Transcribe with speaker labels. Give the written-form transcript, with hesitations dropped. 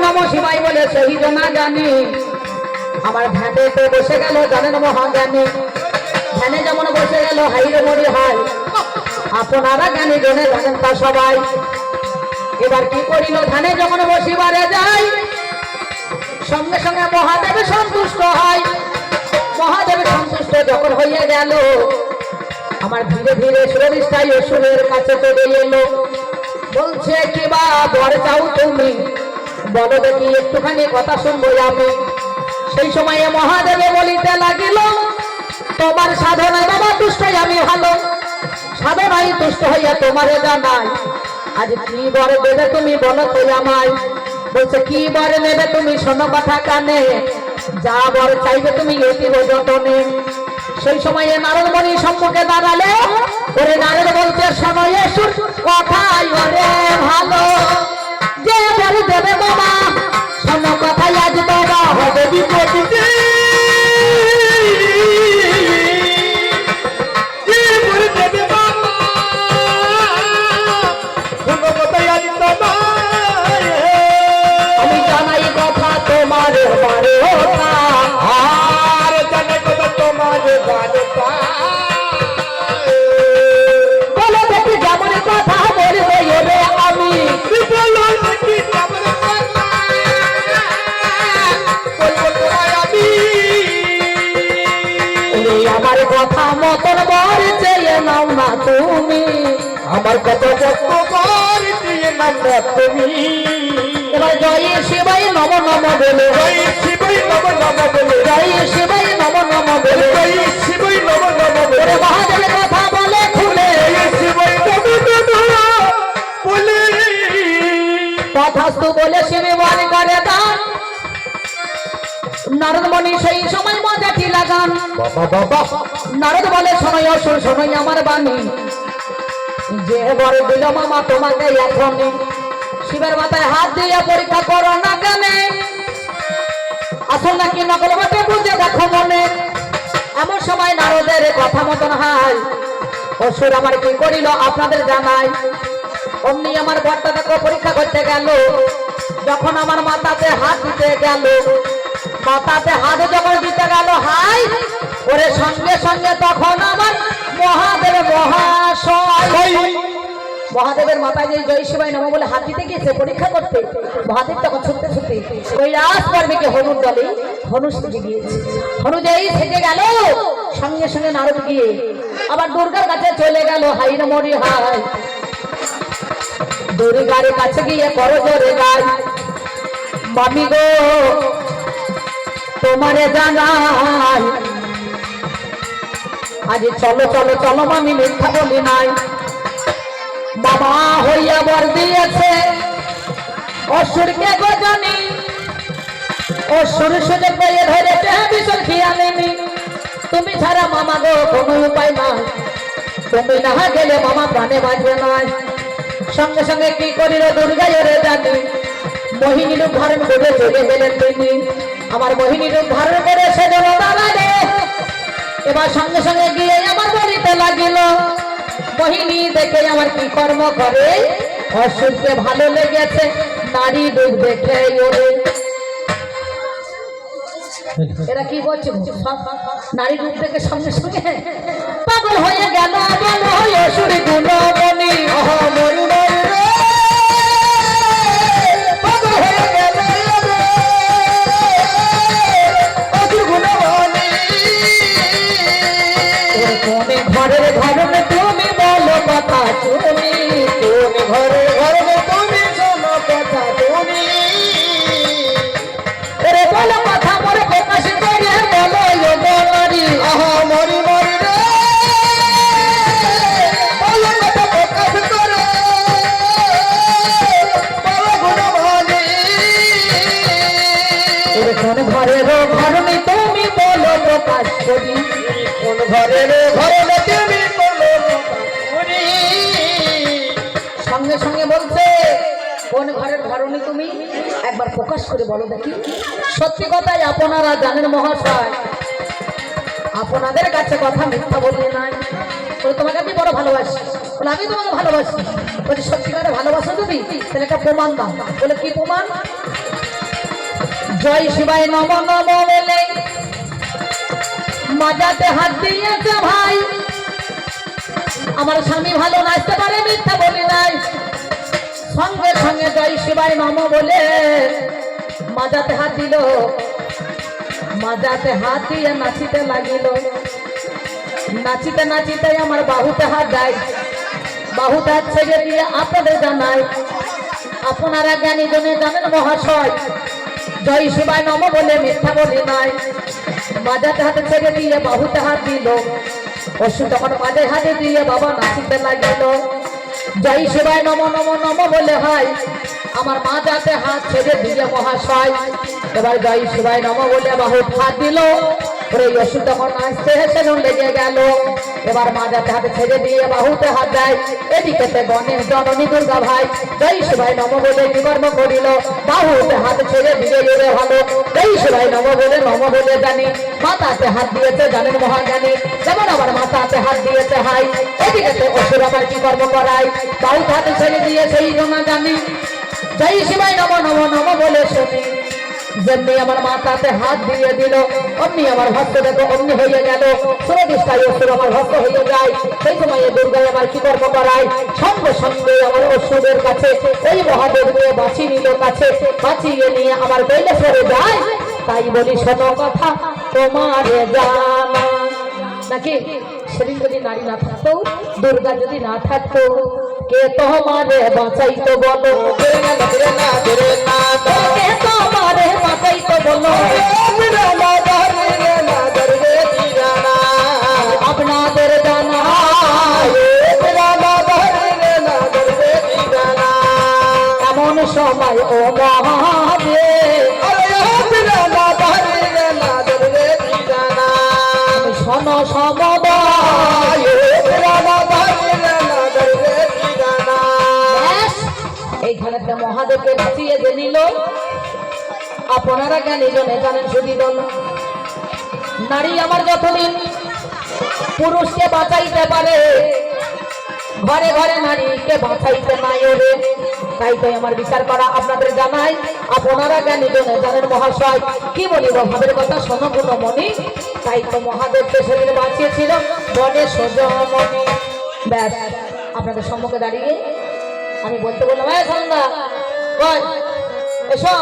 Speaker 1: নমঃ শিবায় বলে সেই না জানি আমার ধ্যানে তো বসে গেল জানেন মহাজ্ঞানী ধ্যানে যেমন বসে গেল হাইরে মরি হয় আপনারা জ্ঞানী জনে জানেন তা সবাই এবার কি করিল ধ্যানে যখন বসিবারে যায় সঙ্গে সঙ্গে মহাদেব সন্তুষ্ট হয় মহাদেব সন্তুষ্ট যখন হইয়া গেল আমার ধীরে ধীরে সুরবিষ্ঠায় অসুরের কাছে চলে এলো বলছে কি বা বর চাও তুমি বলো দেখি একটুখানি কথা শুনবো আমি সেই সময়ে মহাদেবে বলিতে লাগিল তোমার সাধনায় বাবা তুষ্ট আমি ভালো সাধনায় তুষ্ট হইয়া তোমারে জানাই আজ কি বর দেবে তুমি বলো তো আমায় বলছে কি বর নেবে তুমি শোনো কথা কানে যা বর চাইবে তুমি অতীব যতনে সেই সময়ে নারদমণি সম্মুখে দাঁড়ালে ওরে নারদ বলতে সময় সুর কথাই ওরে ভালো যে বর দেবে বাবা শোনো কথাই আজ বাবা হবে বিপত্তি আমি জানাই কথা তোমার বারে আর জানাই কথা তোমার বারে বলো দেখি যেমন কথা বলবে এবে আমি বলো দেখি যেমন কথা বলবো তোমায় আমি আমার কথা মতন বর চেয়ে নাও না তুমি আমার কথা যত্ন কর দিয়ে নাও না তুমি এবার জয় শিবাই নম নম বলে জয় শিবাই নম নম বলে জয় শিবাই নম নম বলে জয় শিবাই নম নম বলে মহাদেবের কথা বলে খুলে জয় শিবাই নম নম বলে কথাস্তু বলে শিবে বাণী করে দান নারদমণি সেই সময় মজাটি লাগান নারদ বলে শোনাই অসুর শোনাই আমার বাণী যে বর দিল মামা তোমাকে এখনই শিবের মাথায় হাত দিয়ে পরীক্ষা করো না কেনে আসল নাকি নকল বটে বুঝে দেখো মনে এমন সময় নারদের কথা মতন হয় অসুর আমার কি করিল আপনাদের জানাই অমনি আমার বরটাকে পরীক্ষা করতে গেল যখন আমার মাথাতে হাত দিতে গেল মাথাতে হাত যখন দিতে গেল হাই ওরে সঙ্গে সঙ্গে তখন আমার মহাদেব মহাশয় মহাদেবের মাথায় যে জয় শিবাই নম বলে হাত দিতে গিয়েছে পরীক্ষা করতে মহাদেব তখন ছুটতে ছুটতে ওই রাজ পর্বিকে হনুর দলে হনু সেজে গিয়েছে হনু যেই সেজে গেল সঙ্গে সঙ্গে নারদ গিয়ে আবার দুর্গার কাছে চলে গেল হাইরে মরি হাই দুর্গার কাছে গিয়ে বড় জোরে গায় মামি গো তোমারে জানাই আজ চলো চলো চলো মামি মিথ্যা বলি নাই বাবা হইয়া বর দিয়েছে অসুরকে গো জানি অসুর সুযোগ পেয়ে ধরেছে বিশাল খেয়ালেনি তুমি ছাড়া মামা গো কোনো উপায় নাই তুমি না গেলে মামা প্রাণে বাঁচবে নাই সঙ্গে সঙ্গে কি করিল দুর্গা রে জানি মোহিনী রূপ ধারণ করে চলে গেলেন তিনি আমার মোহিনী রূপ ধারণ করে সেজন্য দাঁড়ালে এবার সঙ্গে সঙ্গে গিয়ে আমার বাড়িতে লাগিল মোহিনী দেখে আমার কি কর্ম করে অসুরকে ভালো লেগেছে নারী রূপ দেখে ওরে এরা কি বলছে নারী রূপ দেখে সঙ্গে সঙ্গে পাগল হয়ে গেল অসুর গুণমণি পাগল হয়ে গেল অসুর গুণমণি কোনে ঘরের ঘরে তুমি বলো কথা তুমি কোনে ঘরে ঘরে তুমি শোনো কথা তুমি রে বলো কথা মরে প্রকাশ করে বলো যোগ নারী আহা মরি মরি রে বলো কথা প্রকাশ করে বলো গুণবাণী কোন ঘরের ঘরণী তুমি বলো প্রকাশ করি কোন ঘরের ঘরণী তুমি বলো করি সঙ্গে সঙ্গে বলছে কোন ঘরের ঘরণী তুমি একবার প্রকাশ করে বলো দেখি সত্যি কথাই আপনারা জানেন মহাশয় আপনাদের কাছে কথা মিথ্যা বললে নাই বলে তোমাকে আমি বড় ভালোবাসি বলে আমি তোমাকে ভালোবাসি বলে সত্যিকারে ভালোবাসো তুমি তাহলে একটা প্রমাণ দাও বলে কি প্রমাণ জয় শিবায় নম নম বলে মাজাতে হাত দিয়েছে ভাই। আমার স্বামী ভালো নাচতে পারে, মিথ্যা বলি নাই। সঙ্গে সঙ্গে জয় শিবায় নম বলে মাজাতে হাত দিল, মাজাতে হাত দিয়ে নাচিতে লাগিল। নাচিতে নাচিতে আমার বাহুতে হাত দেয়, বাহুতে হাত ছেড়ে দিয়ে আপনাদের জানাই, আপনারা জ্ঞানী জনে জানেন মহাশয় জয় শিবায় নম বলে মিথ্যা বলি নাই। মাজাতে হাতে ছেড়ে দিয়ে বাহুতে হাত দিল, অসু তখন মাঝে হাতে দিয়ে বাবা নাচিতে লাগিল। জয় শিবায় নম নম নম বলে হয় আমার মাজাতে হাত ছেড়ে দিয়ে মহাশয়। এবার জয় শিবায় নম বলে বাহু হাত দিল, ওরে অসু তখন নাচতে হেসে লেগে গেল। এবার মাজাতে হাতে ছেড়ে দিয়ে বাহুতে হাত দেয়, এদিকে গণেশ জননী দুর্গা ভাই জয় শিবায় নম বলে কি কর্ম করিল, বাহুতে হাত ছেড়ে দিয়ে গেলে ভালো। জয় শিবায় নম বলে জানি মাথাতে হাত দিয়েছে জানেন মহাজ্ঞানী, যেমন আমার মাথাতে হাত দিয়েছে হাই। এদিকে অসুর আবার কি কর্ম করাই, বাহুতে হাতে ছেড়ে দিয়ে সেই জন্য জানি জয় শিবায় নম নম নম বলে শুনি। যেমনি আমার মাথাতে হাত দিয়ে দিল, অমনি আমার ভক্ত দেখো অমনি হয়ে গেল। সুরদিষ্ঠায় অসুর আমার ভক্ত হয়ে যায়। সেই সময়ে দুর্গা আমার কি কর্ম করায়, সঙ্গে সঙ্গে আমার অসুরের কাছে ওই মহাদেবকে বাঁচিয়ে নিল কাছে, বাঁচিয়ে নিয়ে আমার কৈলাসরে যায়। তাই বলি শোনো কথা তোমারে জানা, নাকি সেদিন যদি নারী না থাকতো, দুর্গা যদি না থাকতো, কে তোমারে বাঁচাইতো বলো, কে তোমারে বাঁচাইতো বলো। আপনাদের জানা এমন সময় ও মহাদেব শোনো সমবায়, এইখানে মহাদেবকে বাঁচিয়ে যে নিল। আপনারা জ্ঞানী জনে জানেন শুধু দল নারী আমার যতদিন পুরুষকে বাঁচাইতে পারে, ঘরে ঘরে নারীকে বাঁচাইতে নাই ওরে। তাই তো আমার বিচার করা আপনাদের জানাই, আপনারা জ্ঞানী জনে জানেন মহাশয়। কি বলিব ভাবের কথা শোনো কোনো মনি, তাই তো মহাদেবকে সেদিন বাঁচিয়েছিল বনে সোজমনি। ব্যাস আপনাদের সম্মুখে দাঁড়িয়ে আমি বলতে বললাম, এসো